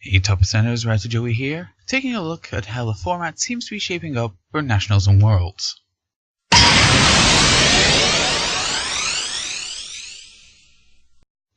Hey top percenters, Writer Joey here, taking a look at how the format seems to be shaping up for Nationals and Worlds.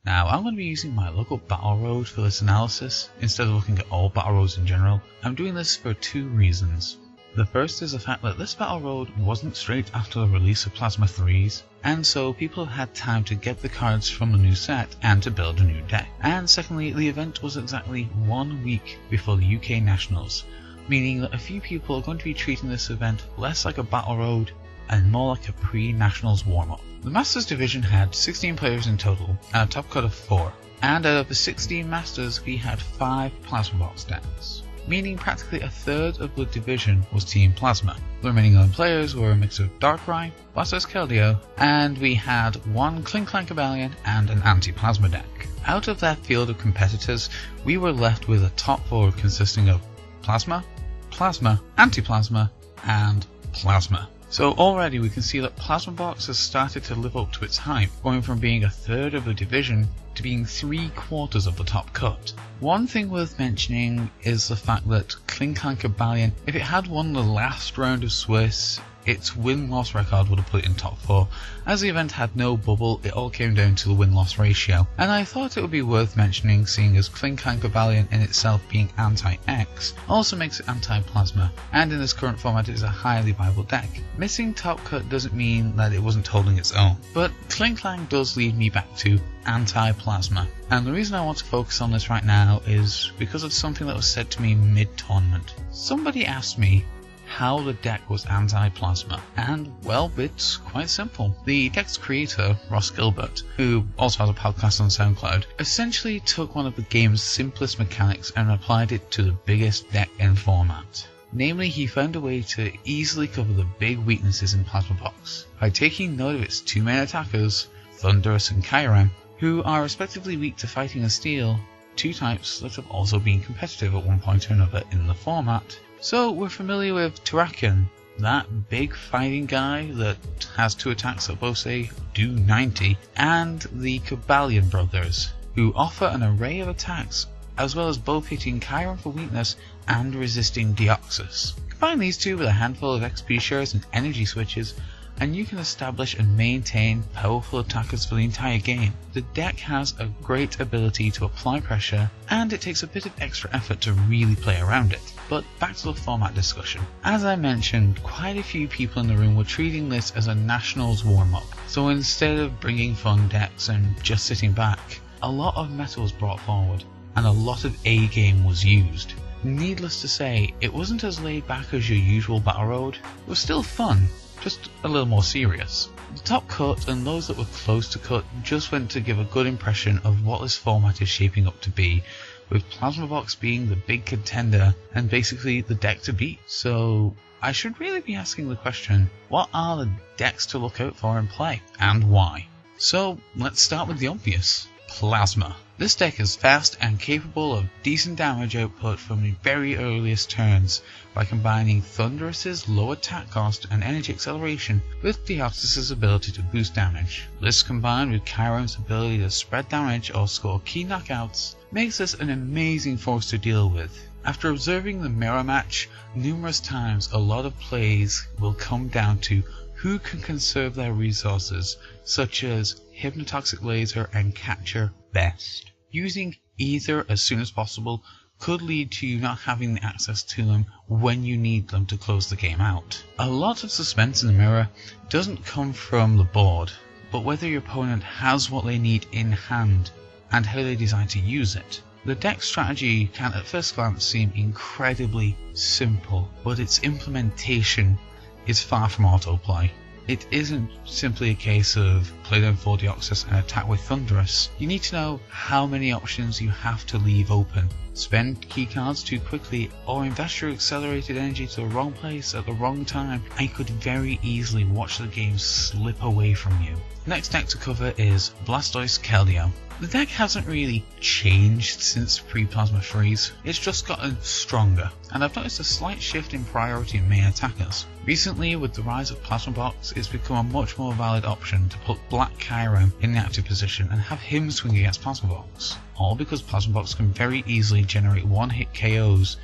Now I'm going to be using my local battle road for this analysis, instead of looking at all battle roads in general. I'm doing this for two reasons. The first is the fact that this battle road wasn't straight after the release of Plasma 3s, and so people had time to get the cards from the new set and to build a new deck. And secondly, the event was exactly 1 week before the UK Nationals, meaning that a few people are going to be treating this event less like a battle road and more like a pre-Nationals warm-up. The Masters division had 16 players in total and a top cut of 4, and out of the 16 Masters we had 5 Plasma Box decks, meaning practically a third of the division was Team Plasma. The remaining 11 players were a mix of Darkrai, Blastoise Keldeo, and we had one Klinklang and an anti-Plasma deck. Out of that field of competitors, we were left with a top 4 consisting of Plasma, Plasma, Anti-Plasma, and Plasma. So already we can see that Plasma Box has started to live up to its hype, going from being a third of the division to being 3/4 of the top cut. One thing worth mentioning is the fact that Klinklang, if it had won the last round of Swiss, its win-loss record would have put it in top 4. As the event had no bubble, it all came down to the win-loss ratio, and I thought it would be worth mentioning, seeing as Klinklang in itself being anti-X also makes it anti-Plasma, and in this current format it is a highly viable deck. Missing top cut doesn't mean that it wasn't holding its own, but Klinklang does lead me back to anti-Plasma. And the reason I want to focus on this right now is because of something that was said to me mid-tournament. Somebody asked me how the deck was anti-Plasma, and well, it's quite simple. The deck's creator, Ross Gilbert, who also has a podcast on SoundCloud, essentially took one of the game's simplest mechanics and applied it to the biggest deck in format. Namely, he found a way to easily cover the big weaknesses in Plasma Box by taking note of its two main attackers, Thundurus and Kyurem, who are respectively weak to fighting and steel, two types that have also been competitive at one point or another in the format. So we're familiar with Terrakion, that big fighting guy that has two attacks that both say do 90, and the Cobalion brothers, who offer an array of attacks, as well as both hitting Kyurem for weakness and resisting Deoxys. Combine these two with a handful of XP shares and energy switches, and you can establish and maintain powerful attackers for the entire game. The deck has a great ability to apply pressure, and it takes a bit of extra effort to really play around it. But back to the format discussion. As I mentioned, quite a few people in the room were treating this as a Nationals warm-up, so instead of bringing fun decks and just sitting back, a lot of meta was brought forward, and a lot of A-game was used. Needless to say, it wasn't as laid back as your usual battle road. It was still fun, just a little more serious. The top cut and those that were close to cut just went to give a good impression of what this format is shaping up to be, with Plasma Box being the big contender and basically the deck to beat. So I should really be asking the question, what are the decks to look out for in play, and why? So let's start with the obvious, Plasma. This deck is fast and capable of decent damage output from the very earliest turns by combining Thundurus' low attack cost and energy acceleration with Deoxys' ability to boost damage. This combined with Kyurem's ability to spread damage or score key knockouts makes this an amazing force to deal with. After observing the mirror match numerous times, a lot of plays will come down to who can conserve their resources, such as Hypnotoxic Laser and Catcher best. Using either as soon as possible could lead to you not having the access to them when you need them to close the game out. A lot of suspense in the mirror doesn't come from the board, but whether your opponent has what they need in hand and how they decide to use it. The deck strategy can at first glance seem incredibly simple, but its implementation is far from autoplay. It isn't simply a case of play down 4 Deoxys and attack with Thundurus. You need to know how many options you have to leave open. Spend key cards too quickly or invest your accelerated energy to the wrong place at the wrong time, and you could very easily watch the game slip away from you. Next deck to cover is Blastoise Keldeo. The deck hasn't really changed since pre-Plasma Freeze, it's just gotten stronger, and I've noticed a slight shift in priority in main attackers. Recently, with the rise of Plasma Box, it's become a much more valid option to put Black Kyurem in the active position and have him swing against Plasma Box. All because Plasma Box can very easily generate one-hit KOs,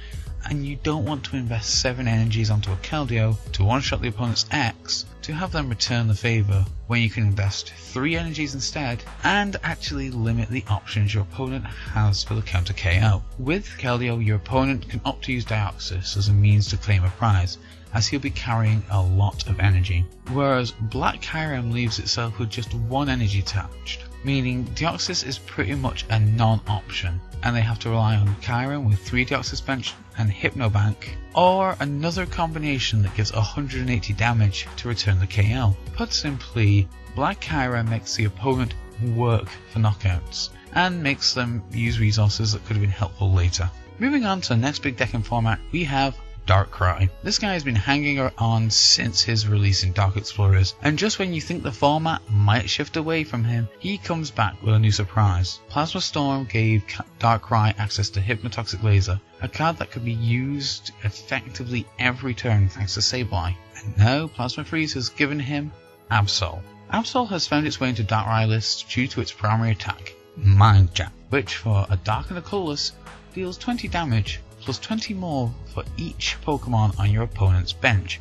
and you don't want to invest 7 energies onto a Keldeo to one-shot the opponent's X to have them return the favour, when you can invest 3 energies instead and actually limit the options your opponent has for the counter KO. With Keldeo, your opponent can opt to use Deoxys as a means to claim a prize, as he'll be carrying a lot of energy, whereas Black Kyurem leaves itself with just 1 energy attached, meaning Deoxys is pretty much a non-option, and they have to rely on Kyurem with 3 Deoxys bench and Hypnobank, or another combination that gives 180 damage to return the KO. Put simply, Black Kyurem makes the opponent work for knockouts, and makes them use resources that could have been helpful later. Moving on to the next big deck in format, we have Darkrai. This guy has been hanging on since his release in Dark Explorers, and just when you think the format might shift away from him, he comes back with a new surprise. Plasma Storm gave Darkrai access to Hypnotoxic Laser, a card that could be used effectively every turn thanks to Sableye. And now Plasma Freeze has given him Absol. Absol has found its way into Darkrai lists due to its primary attack, Mind Jam, which for a Dark and a Colorless deals 20 damage plus 20 more for each Pokemon on your opponent's bench,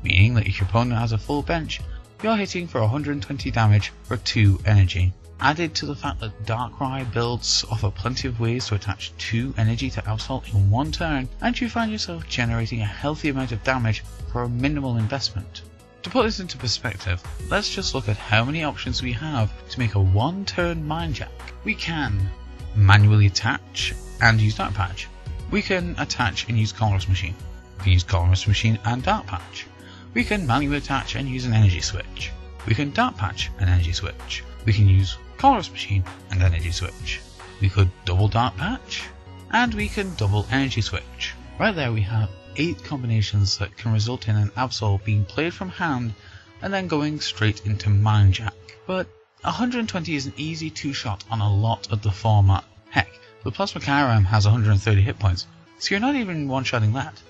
meaning that if your opponent has a full bench, you're hitting for 120 damage for 2 energy. Added to the fact that Darkrai builds offer plenty of ways to attach 2 energy to Absol in one turn, and you find yourself generating a healthy amount of damage for a minimal investment. To put this into perspective, let's just look at how many options we have to make a 1-turn Mind Jack. We can manually attach and use Dark Patch. We can attach and use Colorless Machine. We can use Colorless Machine and Dark Patch. We can manually attach and use an Energy Switch. We can Dark Patch and Energy Switch. We can use Colorless Machine and Energy Switch. We could double Dark Patch, and we can double Energy Switch. Right there we have 8 combinations that can result in an Absol being played from hand and then going straight into Mind Jack. But 120 is an easy 2-shot on a lot of the format. Heck, the Plasma Kyurem has 130 hit points, so you're not even one-shotting that.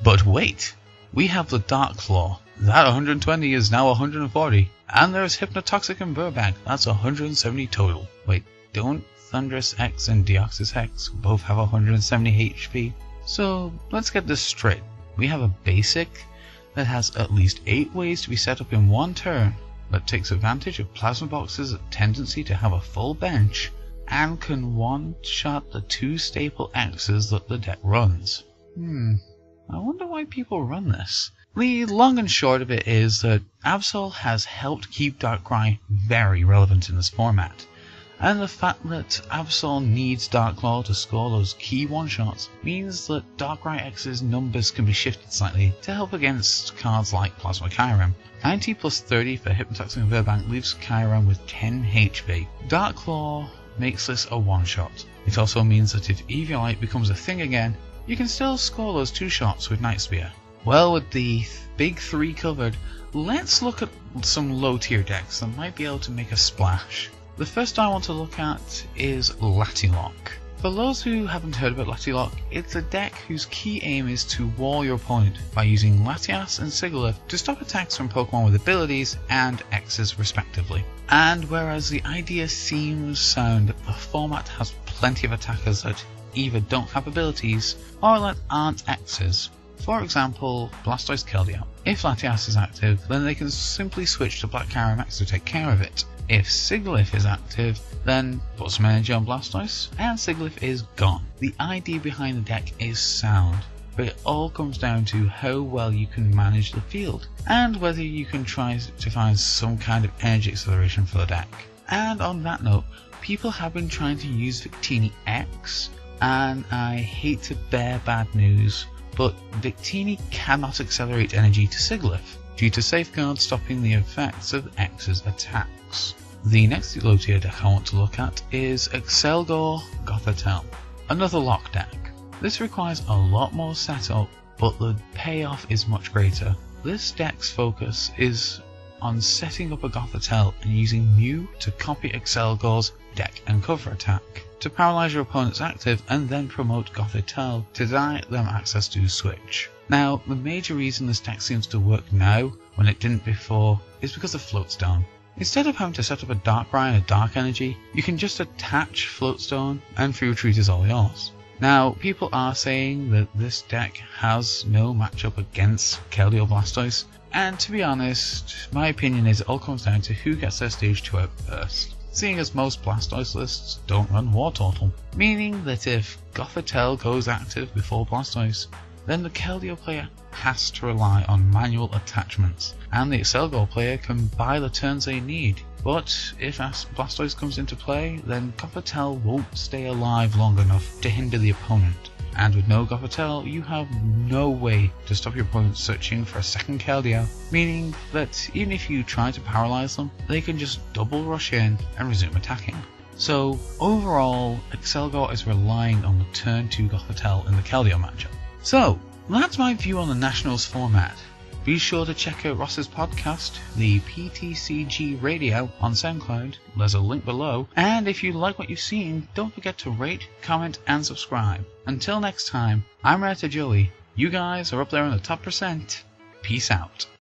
But wait, we have the Dark Claw. That 120 is now 140, and there's Hypnotoxic and Burbank. That's 170 total. Wait, don't Thundurus X and Deoxys X both have 170 HP? So let's get this straight. We have a basic that has at least 8 ways to be set up in one turn, that takes advantage of Plasma Box's tendency to have a full bench, and can one-shot the 2 staple X's that the deck runs. I wonder why people run this. The long and short of it is that Absol has helped keep Darkrai very relevant in this format, and the fact that Absol needs Darkclaw to score those key one-shots means that Darkrai X's numbers can be shifted slightly to help against cards like Plasma Kyurem. 90 plus 30 for Hypnotoxic and Burbank leaves Kyurem with 10 HP. Darkclaw makes this a one-shot. It also means that if Eviolite becomes a thing again, you can still score those 2 shots with Night Spear. Well, with the big 3 covered, let's look at some low-tier decks that might be able to make a splash. The first I want to look at is Latilock. For those who haven't heard about Latilock, it's a deck whose key aim is to wall your opponent by using Latias and Sigilyph to stop attacks from Pokemon with abilities and X's respectively. And whereas the idea seems sound, the format has plenty of attackers that either don't have abilities or that aren't X's. For example, Blastoise Keldeo. If Latias is active, then they can simply switch to Black Kyurem X to take care of it. If Sigilyph is active, then put some energy on Blastoise, and Sigilyph is gone. The idea behind the deck is sound, but it all comes down to how well you can manage the field, and whether you can try to find some kind of energy acceleration for the deck. And on that note, people have been trying to use Victini X, and I hate to bear bad news, but Victini cannot accelerate energy to Sigilyph, due to safeguards stopping the effects of X's attacks. The next low tier deck I want to look at is Excelgor Gothitelle, another lock deck. This requires a lot more setup, but the payoff is much greater. This deck's focus is on setting up a Gothitelle and using Mew to copy Excelgor's deck and cover attack to paralyze your opponent's active and then promote Gothitelle to deny them access to switch. Now, the major reason this deck seems to work now when it didn't before is because of Floatstone. Instead of having to set up a Darkrai and a Dark Energy, you can just attach Floatstone and Free Retreat is all yours. Now, people are saying that this deck has no matchup against Keldeo Blastoise, and to be honest, my opinion is it all comes down to who gets their stage 2 out first, seeing as most Blastoise lists don't run War Turtle, meaning that if Gothitelle goes active before Blastoise, then the Keldeo player has to rely on manual attachments, and the Excelgor player can buy the turns they need. But if Blastoise comes into play, then Gothitelle won't stay alive long enough to hinder the opponent. And with no Gothitelle, you have no way to stop your opponent searching for a second Keldeo, meaning that even if you try to paralyze them, they can just double rush in and resume attacking. So overall, Excelgor is relying on the turn 2 Gothitelle in the Keldeo matchup. So that's my view on the Nationals format. Be sure to check out Ross's podcast, the PTCG Radio, on SoundCloud. There's a link below. And if you like what you've seen, don't forget to rate, comment, and subscribe. Until next time, I'm Rata Joey. You guys are up there in the top %. Peace out.